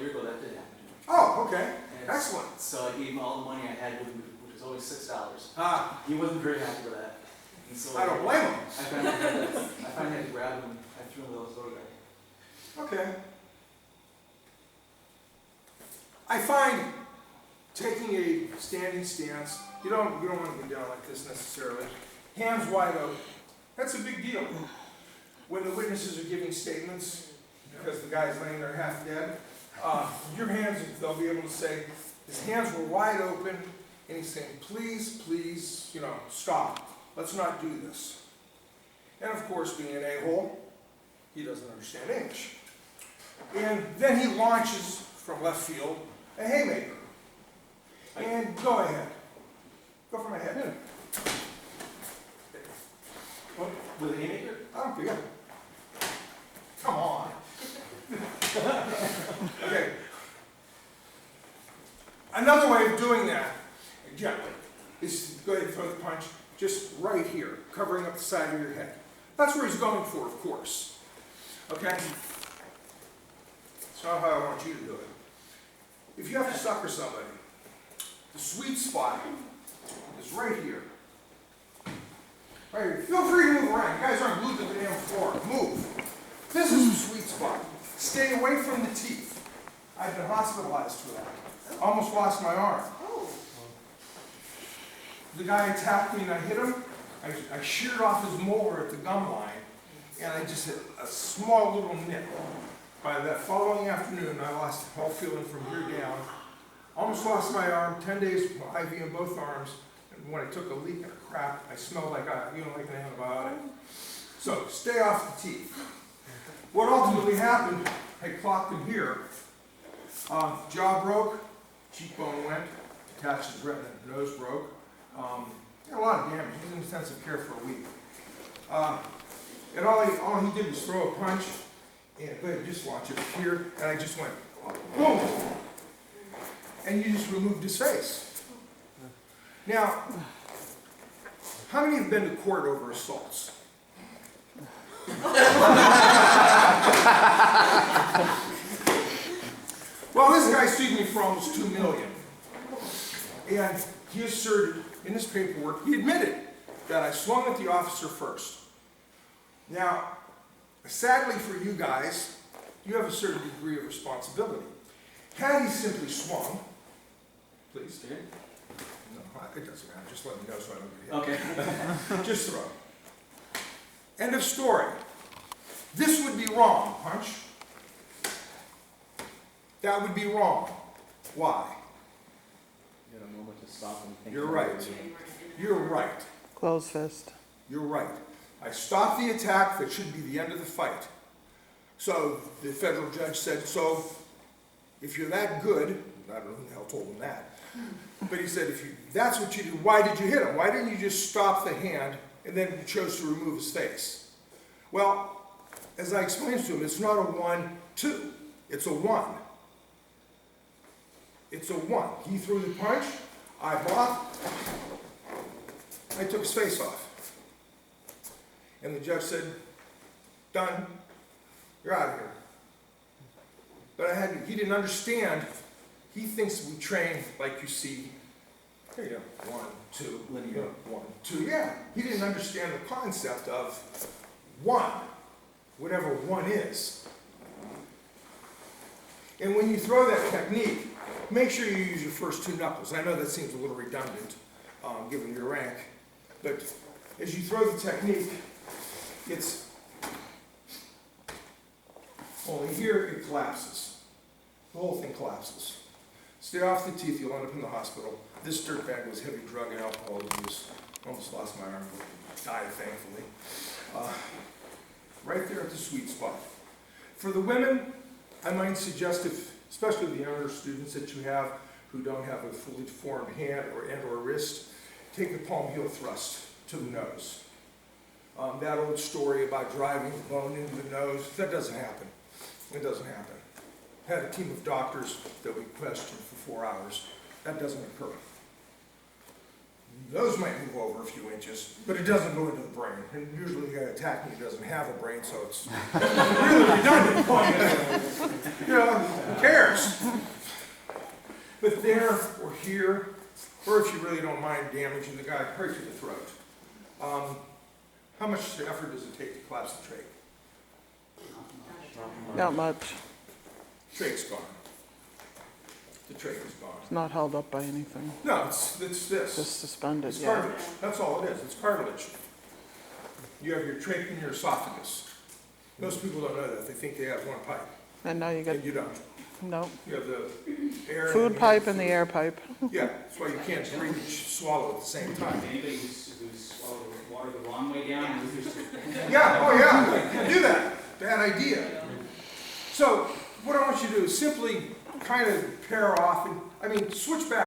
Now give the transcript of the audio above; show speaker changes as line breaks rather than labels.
year ago, that did happen to me.
Oh, okay.
And
Excellent.
So I gave him all the money I had with me, which was always $6.
Ah,
He wasn't very happy with that. And so
I don't blame him.
I finally had to grab him. I threw him with those little guy.
Okay. I find taking a standing stance, you don't want to get down like this necessarily, hands wide open, that's a big deal. When the witnesses are giving statements, because the guy's laying there half dead, your hands, they'll be able to say, his hands were wide open, and he's saying, please, please, stop. Let's not do this. And of course, being an a-hole, he doesn't understand English. And then he launches from left field a haymaker. And go ahead. Go for my head.
What? With a haymaker?
I don't care. Come on. Okay. Another way of doing that, gently, is to go ahead and throw the punch just right here, covering up the side of your head. That's where he's going for, of course. Okay? It's not how I want you to do it. If you have to sucker somebody, the sweet spot is right here. Right here. Feel free to move around. You guys aren't glued to the damn floor. Move. This is the sweet spot. Stay away from the teeth. I've been hospitalized for that. Almost lost my arm. The guy attacked me and I hit him. I sheared off his molar at the gum line, and I just hit a small little nip. By that following afternoon, I lost all feeling from here down. Almost lost my arm, 10 days IV in both arms, and when I took a leak and a crap, I smelled like an antibiotic. So, stay off the teeth. What ultimately happened, I clocked him here. Jaw broke, cheekbone went, attached his retina, nose broke. Got a lot of damage. He was in intensive care for a week. And all he did was throw a punch, and go ahead, just launch it here, and I just went, boom! And you just removed his face. Now, how many have been to court over assaults? Well, this guy sued me for almost $2 million. And he asserted in his paperwork, he admitted that I swung at the officer first. Now, sadly for you guys, you have a certain degree of responsibility. Had he simply swung, please,
Okay.
no, it doesn't matter, just let me know so I don't get hit.
Okay.
Just throw. End of story. This would be wrong, Punch. That would be wrong. Why?
You had a moment to stop and think.
You're right. You're right.
Close fist.
You're right. I stopped the attack that should be the end of the fight. So the federal judge said, so if you're that good, I don't know who the hell told him that, but he said, that's what you did, why did you hit him? Why didn't you just stop the hand and then you chose to remove his face? Well, as I explained to him, it's not a 1-2. It's a 1. It's a 1. He threw the punch, I blocked, I took his face off. And the judge said, done, you're out of here. But he didn't understand. He thinks we train like you see, here you go, 1, 2,
Linear.
1, 2, yeah. He didn't understand the concept of 1, whatever 1 is. And when you throw that technique, make sure you use your first 2 knuckles. I know that seems a little redundant, given your rank, but as you throw the technique, it's only here it collapses. The whole thing collapses. Stay off the teeth, you'll end up in the hospital. This dirtbag was heavy drug and alcohol abuse. Almost lost my arm, but died thankfully. Right there at the sweet spot. For the women, I might suggest, especially the younger students that you have who don't have a fully deformed hand or wrist, take the palm heel thrust to the nose. That old story about driving the bone into the nose, that doesn't happen. It doesn't happen. Had a team of doctors that we questioned for 4 hours. That doesn't occur. Those might move over a few inches, but it doesn't go into the brain. And usually the guy attacking you doesn't have a brain, so it's really redundant. Who cares? But there or here, or if you really don't mind damaging the guy right to the throat, how much effort does it take to collapse the trach?
Not much.
Trach's gone. The trach is gone.
It's not held up by anything.
No, it's this.
Just suspended,
It's
yeah.
cartilage. That's all it is. It's cartilage. You have your trach and your esophagus. Most people don't know that. They think they have one pipe,
And now you get,
and you don't.
no,
You have the air.
food pipe and the air pipe.
Yeah, that's why you can't breathe and swallow at the same time.
Anybody who's swallowed water the wrong way down, loses their.
Yeah, oh yeah, do that. Bad idea. So what I want you to do is simply kind of pair off and, switch back.